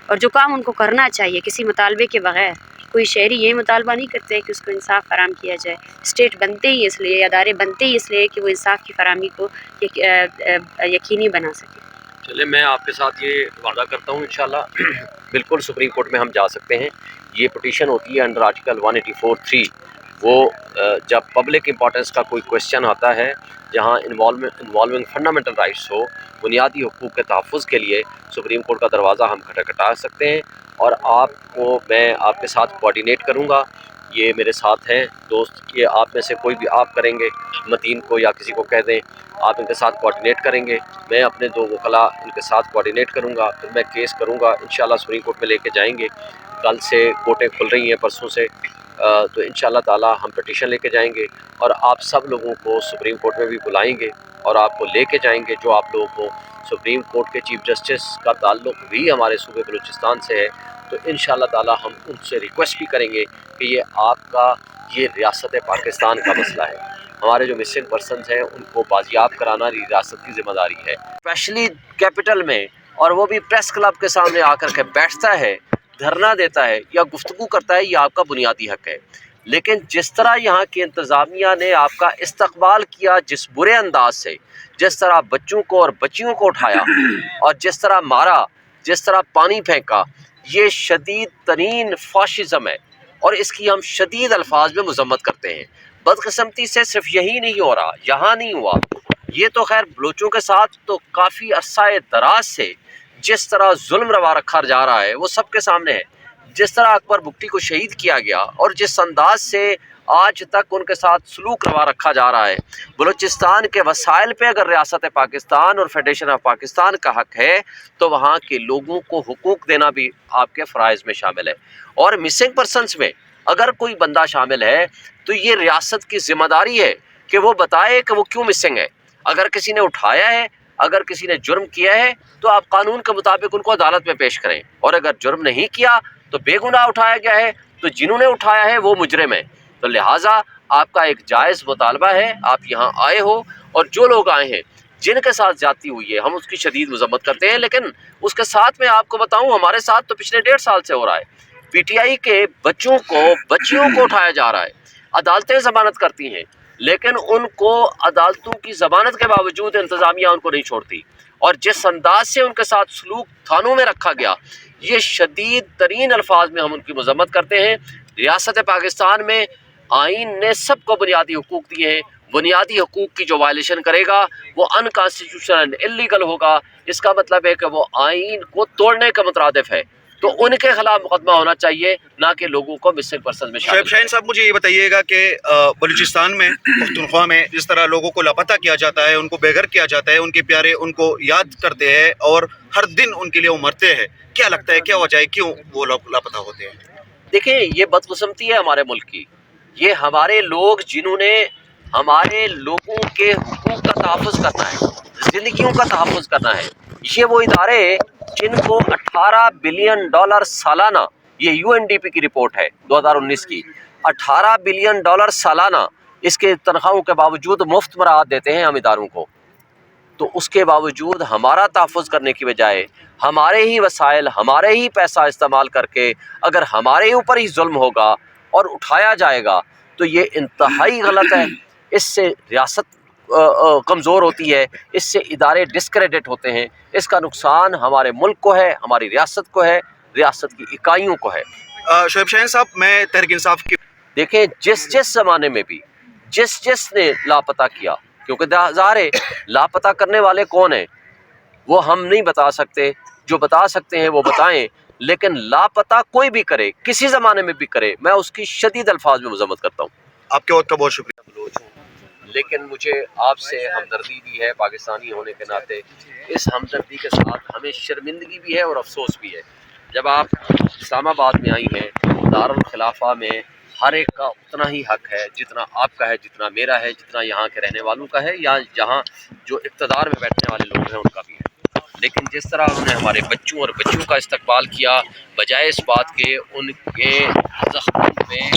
اور جو کام ان کو کرنا چاہیے کسی مطالبے کے بغیر. کوئی شہری یہ مطالبہ نہیں کرتے کہ اس کو انصاف فراہم کیا جائے. اسٹیٹ بنتے ہی اس لیے، ادارے بنتے ہی اس لیے کہ وہ انصاف کی فراہمی کو یقینی بنا سکے. چلے میں آپ کے ساتھ یہ وعدہ کرتا ہوں انشاءاللہ بالکل سپریم کورٹ میں ہم جا سکتے ہیں. یہ پٹیشن ہوتی ہے انڈر آرٹیکل 184(3). وہ جب پبلک امپورٹنس کا کوئی کویشچن آتا ہے جہاں انوالونگ فنڈامنٹل رائٹس ہو، بنیادی حقوق کے تحفظ کے لیے سپریم کورٹ کا دروازہ ہم کھٹکھٹا سکتے ہیں. اور آپ کو میں آپ کے ساتھ کوآرڈینیٹ کروں گا. یہ میرے ساتھ ہیں دوست، یہ آپ میں سے کوئی بھی آپ کریں گے، متین کو یا کسی کو کہہ دیں، آپ ان کے ساتھ کوآرڈینیٹ کریں گے. میں اپنے 2 وکلاء ان کے ساتھ کوآرڈینیٹ کروں گا، پھر میں کیس کروں گا. انشاءاللہ سپریم کورٹ میں لے کے جائیں گے. کل سے کورٹیں کھل رہی ہیں، پرسوں سے، تو انشاءاللہ تعالی ہم پٹیشن لے کے جائیں گے اور آپ سب لوگوں کو سپریم کورٹ میں بھی بلائیں گے اور آپ کو لے کے جائیں گے. جو آپ لوگوں کو سپریم کورٹ کے چیف جسٹس کا تعلق بھی ہمارے صوبے بلوچستان سے ہے، تو انشاءاللہ تعالی ہم ان سے ریکویسٹ بھی کریں گے کہ یہ آپ کا یہ ریاست پاکستان کا مسئلہ ہے. ہمارے جو مسنگ پرسنز ہیں ان کو بازیاب کرانا ریاست کی ذمہ داری ہے، اسپیشلی کیپٹل میں. اور وہ بھی پریس کلب کے سامنے آ کر کے بیٹھتا ہے، دھرنا دیتا ہے یا گفتگو کرتا ہے، یہ آپ کا بنیادی حق ہے. لیکن جس طرح یہاں کی انتظامیہ نے آپ کا استقبال کیا، جس برے انداز سے، جس طرح بچوں کو اور بچیوں کو اٹھایا اور جس طرح مارا، جس طرح پانی پھینکا، یہ شدید ترین فاشزم ہے اور اس کی ہم شدید الفاظ میں مذمت کرتے ہیں. بدقسمتی سے صرف یہی نہیں ہو رہا، یہاں نہیں ہوا، یہ تو خیر بلوچوں کے ساتھ تو کافی عرصہ دراز سے جس طرح ظلم روا رکھا جا رہا ہے وہ سب کے سامنے ہے. جس طرح اکبر بگٹی کو شہید کیا گیا اور جس انداز سے آج تک ان کے ساتھ سلوک روا رکھا جا رہا ہے. بلوچستان کے وسائل پہ اگر ریاست پاکستان اور فیڈریشن آف پاکستان کا حق ہے تو وہاں کے لوگوں کو حقوق دینا بھی آپ کے فرائض میں شامل ہے. اور مسنگ پرسنز میں اگر کوئی بندہ شامل ہے تو یہ ریاست کی ذمہ داری ہے کہ وہ بتائے کہ وہ کیوں مسنگ ہے. اگر کسی نے اٹھایا ہے، اگر کسی نے جرم کیا ہے تو آپ قانون کے مطابق ان کو عدالت میں پیش کریں. اور اگر جرم نہیں کیا تو بے گناہ اٹھایا گیا ہے تو جنہوں نے اٹھایا ہے وہ مجرم ہے. تو لہٰذا آپ کا ایک جائز مطالبہ ہے، آپ یہاں آئے ہو اور جو لوگ آئے ہیں جن کے ساتھ زیادتی ہوئی ہے ہم اس کی شدید مذمت کرتے ہیں. لیکن اس کے ساتھ میں آپ کو بتاؤں ہمارے ساتھ تو پچھلے 1.5 سال سے ہو رہا ہے. پی ٹی آئی کے بچیوں کو اٹھایا جا رہا ہے. عدالتیں ضمانت کرتی ہیں لیکن ان کو عدالتوں کی ضمانت کے باوجود انتظامیہ ان کو نہیں چھوڑتی. اور جس انداز سے ان کے ساتھ سلوک تھانوں میں رکھا گیا، یہ شدید ترین الفاظ میں ہم ان کی مذمت کرتے ہیں. ریاست پاکستان میں آئین نے سب کو بنیادی حقوق دیے ہیں. بنیادی حقوق کی جو وائلیشن کرے گا وہ ان کانسٹیٹیوشنل انلیگل ہوگا. اس کا مطلب ہے کہ وہ آئین کو توڑنے کا مترادف ہے. تو ان کے خلاف مقدمہ ہونا چاہیے، نہ کہ لوگوں کو مسنگ پرسن میں شامل. شعیب شاہین صاحب مجھے یہ بتائیے گا کہ بلوچستان میں پختونخوا میں جس طرح لوگوں کو لاپتہ کیا جاتا ہے، ان کو بے گھر کیا جاتا ہے، ان کے پیارے ان کو یاد کرتے ہیں اور ہر دن ان کے لیے وہ مرتے ہیں، کیا لگتا ہے کیا وجہ ہے کیوں وہ لوگ لاپتہ ہوتے ہیں؟ دیکھیں یہ بدقسمتی ہے ہمارے ملک کی. یہ ہمارے لوگ جنہوں نے ہمارے لوگوں کے حقوق کا تحفظ کرنا ہے، زندگیوں کا تحفظ کرنا ہے، یہ وہ ادارے جن کو $18 بلین سالانہ، یہ یو این ڈی پی کی رپورٹ ہے 2019 کی، $18 بلین سالانہ اس کے تنخواہوں کے باوجود مفت مراعات دیتے ہیں ہم اداروں کو. تو اس کے باوجود ہمارا تحفظ کرنے کی بجائے ہمارے ہی وسائل، ہمارے ہی پیسہ استعمال کر کے اگر ہمارے اوپر ہی ظلم ہوگا اور اٹھایا جائے گا تو یہ انتہائی غلط ہے. اس سے ریاست کمزور ہوتی ہے، اس سے ادارے ڈسکریڈٹ ہوتے ہیں. اس کا نقصان ہمارے ملک کو ہے، ہماری ریاست کو ہے، ریاست کی اکائیوں کو ہے. شعیب شاہین صاحب میں تحریک انصاف کی دیکھیں جس زمانے میں بھی جس نے لاپتہ کیا، کیونکہ ظاہر ہے لاپتہ کرنے والے کون ہیں وہ ہم نہیں بتا سکتے، جو بتا سکتے ہیں وہ بتائیں. لیکن لاپتہ کوئی بھی کرے، کسی زمانے میں بھی کرے، میں اس کی شدید الفاظ میں مذمت کرتا ہوں. آپ کے وقت کا بہت شکریہ. بلوچ ہوں لیکن مجھے آپ سے ہمدردی بھی ہے پاکستانی ہونے کے ناطے. اس ہمدردی کے ساتھ ہمیں شرمندگی بھی ہے اور افسوس بھی ہے. جب آپ اسلام آباد میں آئی ہیں، دارالخلافہ میں ہر ایک کا اتنا ہی حق ہے جتنا آپ کا ہے، جتنا میرا ہے، جتنا یہاں کے رہنے والوں کا ہے، یا جہاں جو اقتدار میں بیٹھنے والے لوگ ہیں ان کا بھی ہے. لیکن جس طرح انہوں نے ہمارے بچوں اور بچیوں کا استقبال کیا، بجائے اس بات کے ان کے زخموں میں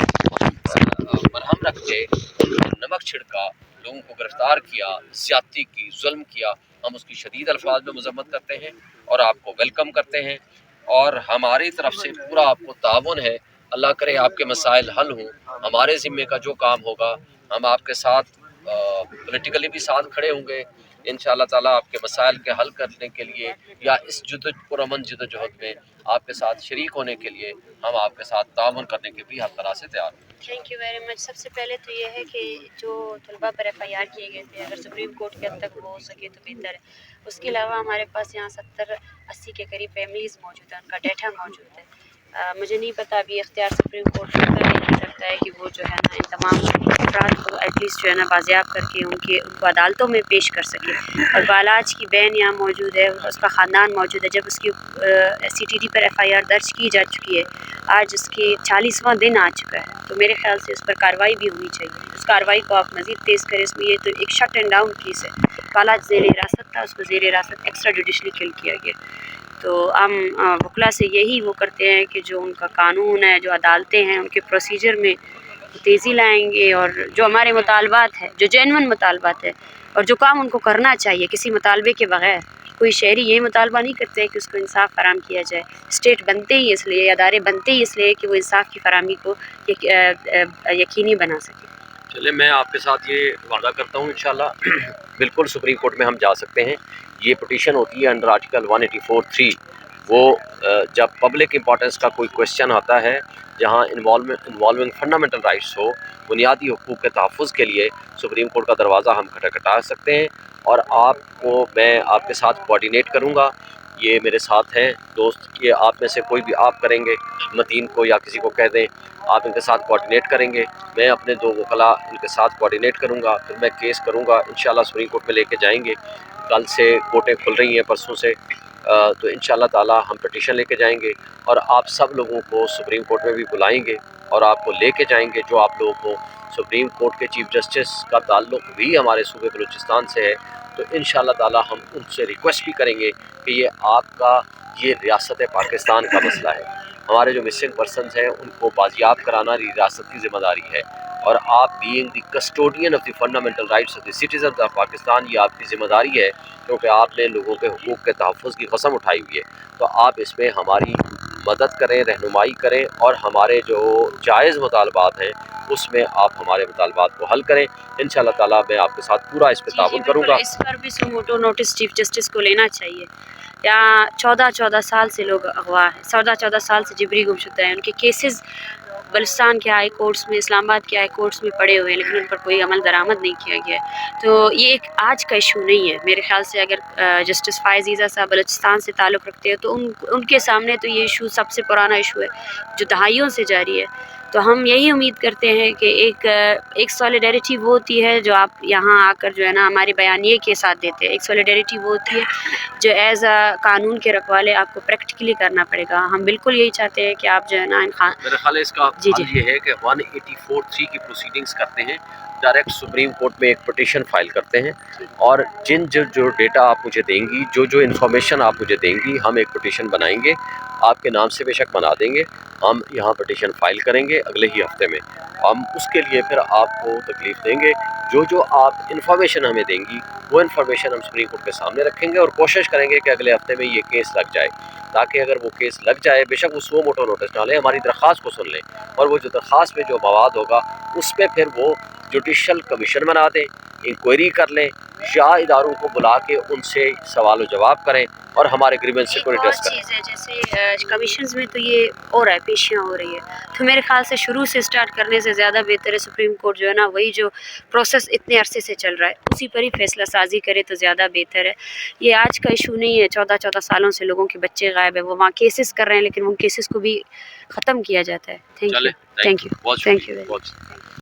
مرہم رکھ کے ان کو نمک چھڑکا، لوگوں کو گرفتار کیا، زیادتی کی، ظلم کیا، ہم اس کی شدید الفاظ میں مذمت کرتے ہیں اور آپ کو ویلکم کرتے ہیں. اور ہماری طرف سے پورا آپ کو تعاون ہے. اللہ کرے آپ کے مسائل حل ہوں. ہمارے ذمے کا جو کام ہوگا ہم آپ کے ساتھ پولیٹیکلی بھی ساتھ کھڑے ہوں گے انشاءاللہ تعالیٰ آپ کے مسائل کے حل کرنے کے لیے, یا اس پرامن جدوجہد میں آپ کے ساتھ شریک ہونے کے لیے ہم آپ کے ساتھ تعاون کرنے کے بھی ہر طرح سے تیار ہیں. Thank you very much. سب سے پہلے تو یہ ہے کہ جو طلباء پر ایف آئی آر کیے گئے تھے اگر سپریم کورٹ کے حد تک وہ ہو سکے تو بہتر ہے. اس کے علاوہ ہمارے پاس یہاں 70-80 کے قریب فیملیز موجود ہیں, ان کا ڈیٹا موجود ہے. مجھے نہیں پتا ابھی اختیار سپریم کورٹ کرتا ہے نہیں کرتا ہے کہ وہ جو ہے نا ان تمام افراد کو ایٹ لیسٹ جو ہے نا بازیاب کر کے ان کو عدالتوں میں پیش کر سکے. اور بالاج کی بہن یہاں موجود ہے, اس کا خاندان موجود ہے. جب اس کی سی ٹی ڈی پر ایف آئی آر درج کی جا چکی ہے, آج اس کے 40واں دن آ چکا ہے, تو میرے خیال سے اس پر کارروائی بھی ہونی چاہیے. اس کارروائی کو آپ مزید تیز کریں. اس میں یہ تو ایک شٹ اینڈ ڈاؤن کیس ہے. بالاج زیر حراست تھا, اس کو زیر حراست ایکسٹرا جوڈیشلی کل کیا گیا. تو ہم وکلا سے یہی وہ کرتے ہیں کہ جو ان کا قانون ہے, جو عدالتیں ہیں, ان کے پروسیجر میں تیزی لائیں گے, اور جو ہمارے مطالبات ہیں, جو جینون مطالبات ہیں, اور جو کام ان کو کرنا چاہیے کسی مطالبے کے بغیر. کوئی شہری یہ مطالبہ نہیں کرتے کہ اس کو انصاف فراہم کیا جائے. اسٹیٹ بنتے ہی اس لیے, ادارے بنتے ہی اس لیے کہ وہ انصاف کی فراہمی کو یقینی بنا سکے. چلے میں آپ کے ساتھ یہ وعدہ کرتا ہوں انشاءاللہ بالکل سپریم کورٹ میں ہم جا سکتے ہیں. یہ پٹیشن ہوتی ہے انڈر آرٹیکل 184(3). وہ جب پبلک امپورٹنس کا کوئی کویشچن آتا ہے جہاں انوالونگ فنڈامنٹل رائٹس ہو, بنیادی حقوق کے تحفظ کے لیے سپریم کورٹ کا دروازہ ہم کھٹکھٹا سکتے ہیں. اور آپ کو میں آپ کے ساتھ کوآرڈینیٹ کروں گا. یہ میرے ساتھ ہیں دوست, یہ آپ میں سے کوئی بھی آپ کریں گے, متین کو یا کسی کو کہہ دیں, آپ ان کے ساتھ کوآرڈینیٹ کریں گے. میں اپنے 2 وکلاء ان کے ساتھ کوآرڈینیٹ کروں گا, پھر میں کیس کروں گا انشاءاللہ سپریم کورٹ میں لے کے جائیں گے. کل سے کورٹیں کھل رہی ہیں, پرسوں سے, تو انشاءاللہ تعالی ہم پٹیشن لے کے جائیں گے اور آپ سب لوگوں کو سپریم کورٹ میں بھی بلائیں گے اور آپ کو لے کے جائیں گے. جو آپ لوگوں کو سپریم کورٹ کے چیف جسٹس کا تعلق بھی ہمارے صوبے بلوچستان سے ہے, تو انشاءاللہ تعالی ہم ان سے ریکویسٹ بھی کریں گے کہ یہ آپ کا, یہ ریاست پاکستان کا مسئلہ ہے. ہمارے جو مسنگ پرسنز ہیں ان کو بازیاب کرانا ریاست کی ذمہ داری ہے, اور آپ being the custodian of the fundamental rights of the citizens of Pakistan, یہ آپ کی ذمہ داری ہے کیونکہ آپ نے لوگوں کے حقوق کے تحفظ کی قسم اٹھائی ہوئی ہے. تو آپ اس میں ہماری مدد کریں, رہنمائی کریں, اور ہمارے جو جائز مطالبات ہیں اس میں آپ ہمارے مطالبات کو حل کریں. انشاءاللہ تعالی میں آپ کے ساتھ پورا اس پہ تعاون کروں گا. اس پر بھی سموٹو نوٹس چیف جسٹس کو لینا چاہیے. یہاں 14 سال سے لوگ اغوا ہیں, 14 سال سے جبری گمشدہ ہیں. ان کے کیسز بلوچستان کے ہائی کورٹس میں, اسلام آباد کے ہائی کورٹس میں پڑے ہوئے ہیں, لیکن ان پر کوئی عمل درآمد نہیں کیا گیا ہے. تو یہ ایک آج کا ایشو نہیں ہے میرے خیال سے. اگر جسٹس فائز عیسیٰ صاحب بلوچستان سے تعلق رکھتے ہیں تو ان کے سامنے تو یہ ایشو سب سے پرانا ایشو ہے جو دہائیوں سے جاری ہے. تو ہم یہی امید کرتے ہیں کہ ایک سولیڈیرٹی وہ ہوتی ہے جو آپ یہاں آ کر جو ہے نا ہمارے بیانیے کے ساتھ دیتے ہیں. ایک سولیڈیرٹی وہ ہوتی ہے جو ایز اے قانون کے رکھوالے آپ کو پریکٹیکلی کرنا پڑے گا. ہم بالکل یہی چاہتے ہیں کہ آپ جو ہے نا میرا خیال ہے اس کا حل یہ ہے کہ 184(3) کی پروسیڈنگز کرتے ہیں, ڈائریکٹ سپریم کورٹ میں ایک پٹیشن فائل کرتے ہیں, اور جو ڈیٹا آپ مجھے دیں گی, جو انفارمیشن آپ مجھے دیں گی, ہم ایک پٹیشن بنائیں گے, آپ کے نام سے بے شک بنا دیں گے. ہم یہاں پٹیشن فائل کریں گے اگلے ہی ہفتے میں. ہم اس کے لیے پھر آپ کو تکلیف دیں گے. جو آپ انفارمیشن ہمیں دیں گی وہ انفارمیشن ہم سپریم کورٹ کے سامنے رکھیں گے, اور کوشش کریں گے کہ اگلے ہفتے میں یہ کیس لگ جائے, تاکہ اگر وہ کیس لگ جائے, بے شک وہ موٹو نوٹس ڈالیں, ہماری درخواست کو سن لیں, اور وہ جو درخواست میں جو مواد ہوگا اس پہ پھر وہ جوڈیشل کمیشن بنا دیں, انکوائری کر لیں, یا اداروں کو بلا کے ان سے سوال و جواب کریں, اور ہمارے گریونس کو ریڈریس کریں. چیز ہے جیسے کمیشنز میں تو یہ ہو رہا ہے, پیشیاں ہو رہی ہے, تو میرے خیال سے شروع سے سٹارٹ کرنے سے زیادہ بہتر ہے سپریم کورٹ جو ہے نا وہی جو پروسیس اتنے عرصے سے چل رہا ہے اسی پر ہی فیصلہ سازی کرے تو زیادہ بہتر ہے. یہ آج کا ایشو نہیں ہے. 14 سالوں سے لوگوں کے بچے غائب ہیں, وہ وہاں کیسز کر رہے ہیں, لیکن ان کیسز کو بھی ختم کیا جاتا ہے. Thank you. بہت شکریہ.